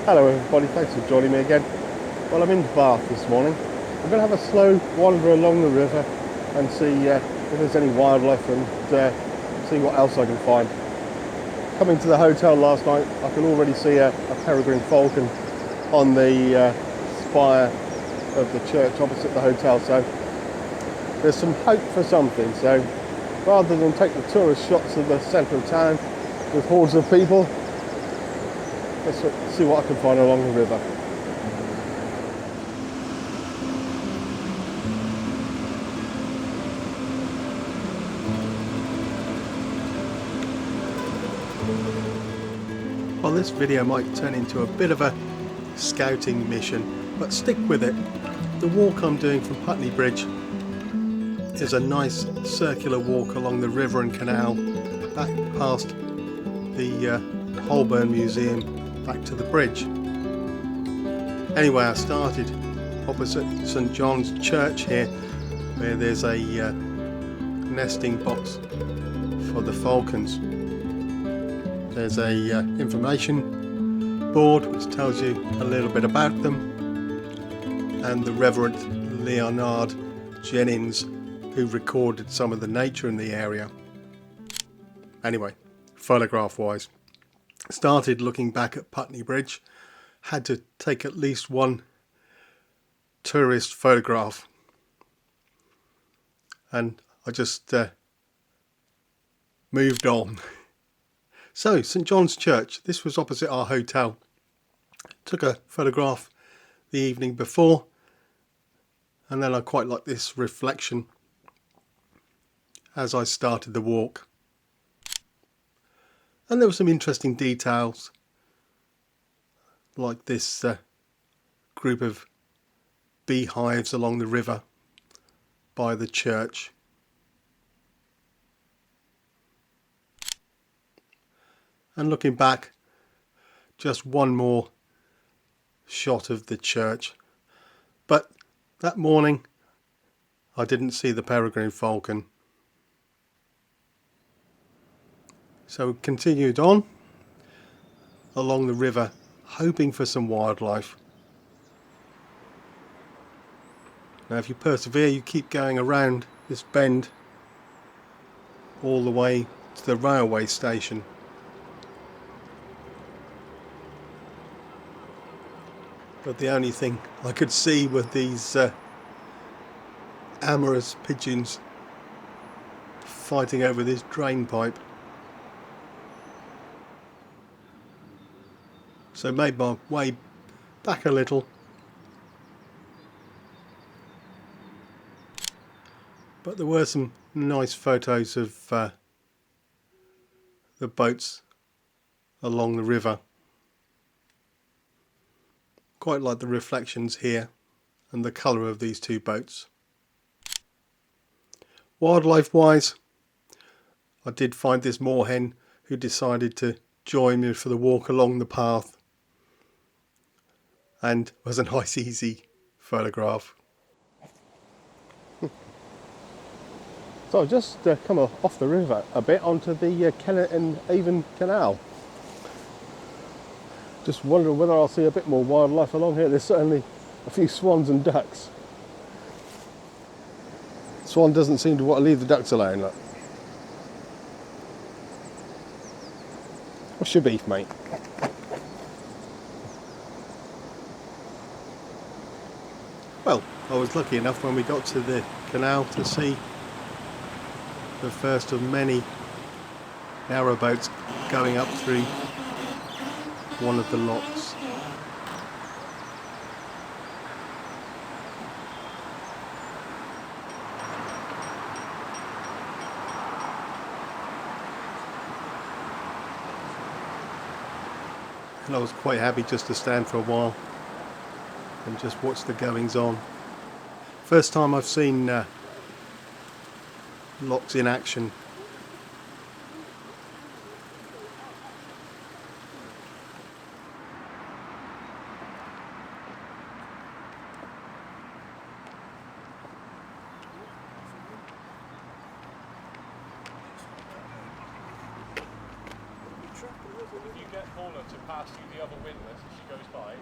Hello everybody, thanks for joining me again. Well, I'm in Bath this morning. I'm going to have a slow wander along the river and see if there's any wildlife and see what else I can find. Coming to the hotel last night, I can already see a Peregrine Falcon on the spire of the church opposite the hotel, so there's some hope for something. So rather than take the tourist shots of the centre of town with hordes of people, let's see what I can find along the river. Well, this video might turn into a bit of a scouting mission, but stick with it. The walk I'm doing from Putney Bridge is a nice circular walk along the river and canal, back past the Holborn Museum, back to the bridge. Anyway, I started opposite St John's Church here, where there's a nesting box for the falcons. There's a information board which tells you a little bit about them, and the Reverend Leonard Jennings, who recorded some of the nature in the area. Anyway, photograph wise, started looking back at Putney Bridge, had to take at least one tourist photograph, and I just moved on. So, St John's Church, this was opposite our hotel. Took a photograph the evening before, and then I quite like this reflection as I started the walk. And there were some interesting details, like this group of beehives along the river by the church. And looking back, just one more shot of the church. But that morning I didn't see the Peregrine Falcon. So we continued on along the river, hoping for some wildlife. Now if you persevere, you keep going around this bend all the way to the railway station. But the only thing I could see were these amorous pigeons fighting over this drain pipe. So made my way back a little. But there were some nice photos of the boats along the river. Quite like the reflections here and the colour of these two boats. Wildlife wise, I did find this moorhen who decided to join me for the walk along the path, and was a nice easy photograph. So I've just come off the river a bit onto the Kennet Avon canal. Just wondering whether I'll see a bit more wildlife along here. There's certainly a few swans and ducks. Swan doesn't seem to want to leave the ducks alone. Look. What's your beef, mate? Well, I was lucky enough when we got to the canal to see the first of many narrowboats going up through one of the locks. And I was quite happy just to stand for a while and just watch the goings on. First time I've seen locks in action. if you get Paula to pass you the other windlass as she goes by,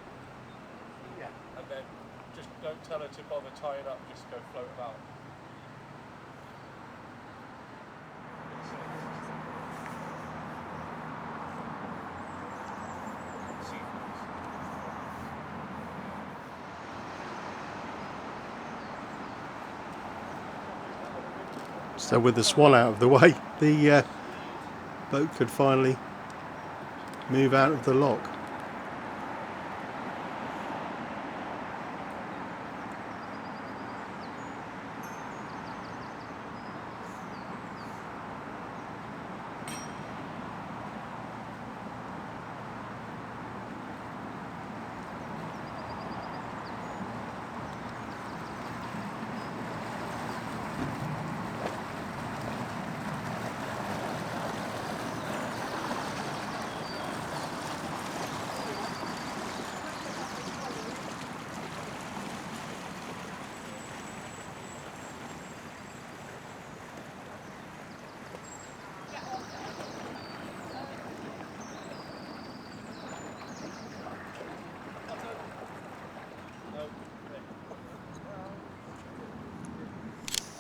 Yeah. and then just don't tell her to bother tying up, just go float about. So with the swan out of the way, the boat could finally move out of the lock.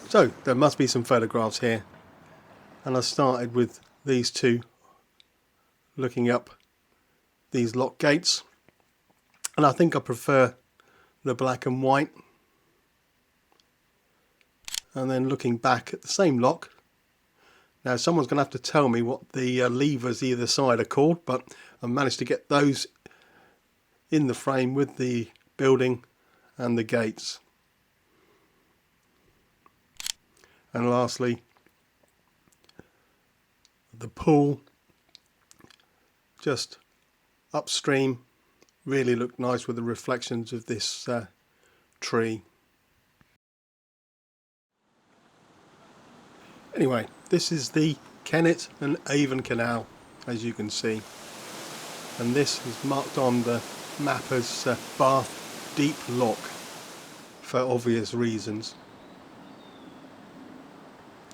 So there must be some photographs here, and I started with these two, looking up these lock gates, and I think I prefer the black and white. And then looking back at the same lock. Now someone's going to have to tell me what the levers either side are called, but I managed to get those in the frame with the building and the gates. And lastly, the pool just upstream really looked nice with the reflections of this tree. Anyway, this is the Kennet and Avon canal, as you can see, and this is marked on the map as Bath Deep Lock for obvious reasons.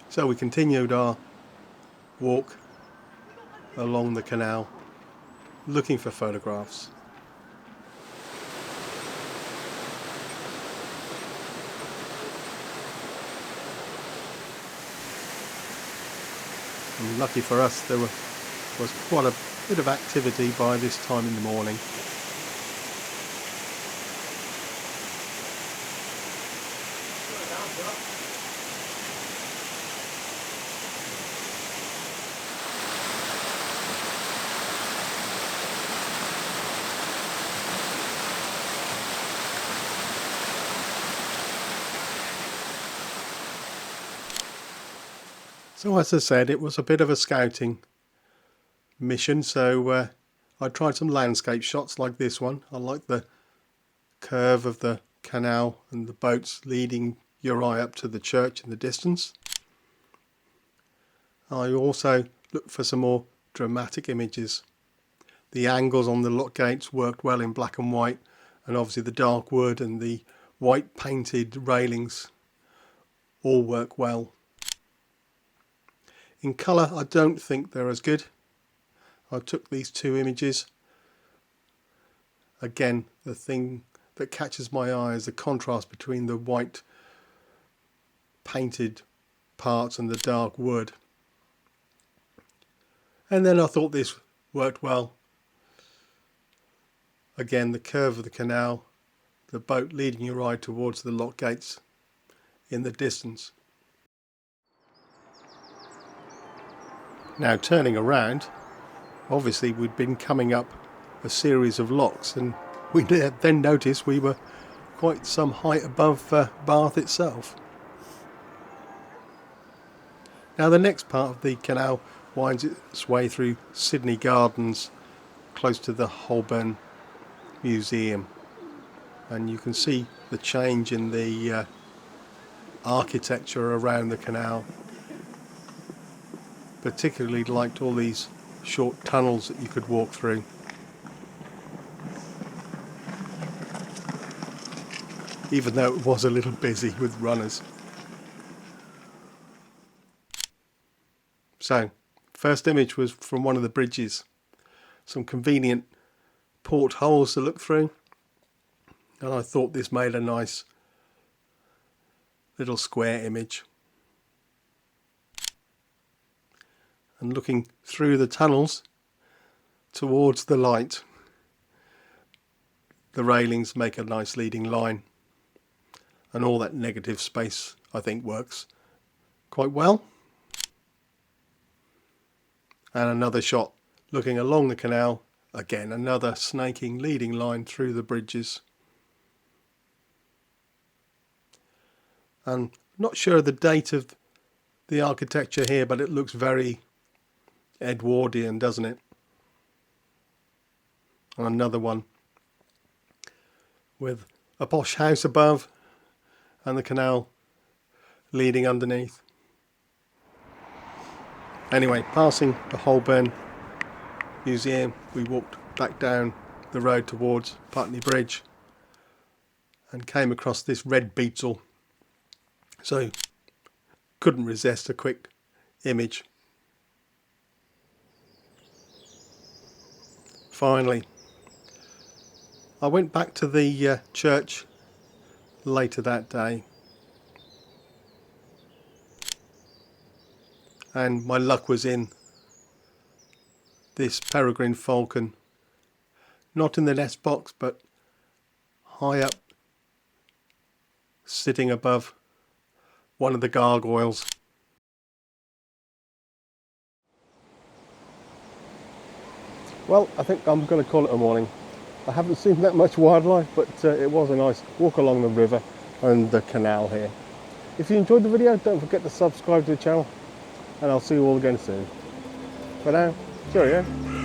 So we continued our walk along the canal looking for photographs. And lucky for us, there was quite a bit of activity by this time in the morning. So as I said, it was a bit of a scouting mission, so I tried some landscape shots like this one. I like the curve of the canal and the boats leading your eye up to the church in the distance. I also looked for some more dramatic images. The angles on the lock gates worked well in black and white, and obviously the dark wood and the white painted railings all work well. In colour, I don't think they're as good. I took these two images. Again, the thing that catches my eye is the contrast between the white painted parts and the dark wood. And then I thought this worked well. Again, the curve of the canal, the boat leading your eye towards the lock gates in the distance. Now turning around, obviously we'd been coming up a series of locks, and we then noticed we were quite some height above Bath itself. Now the next part of the canal winds its way through Sydney Gardens, close to the Holborn Museum, and you can see the change in the architecture around the canal. Particularly liked all these short tunnels that you could walk through. Even though it was a little busy with runners. So, first image was from one of the bridges. some convenient portholes to look through, and I thought this made a nice little square image. And looking through the tunnels towards the light, the railings make a nice leading line, and all that negative space I think works quite well. And another shot looking along the canal, again another snaking leading line through the bridges. I'm not sure of the date of the architecture here, but it looks very Edwardian, doesn't it? And another one with a posh house above and the canal leading underneath. Anyway, passing the Holborn Museum, we walked back down the road towards Putney Bridge and came across this red beetle, so couldn't resist a quick image. Finally, I went back to the church later that day, and my luck was in this Peregrine Falcon, not in the nest box but high up, sitting above one of the gargoyles. Well, I think I'm going to call it a morning. I haven't seen that much wildlife, but it was a nice walk along the river and the canal here. If you enjoyed the video, don't forget to subscribe to the channel, and I'll see you all again soon. For now, cheerio.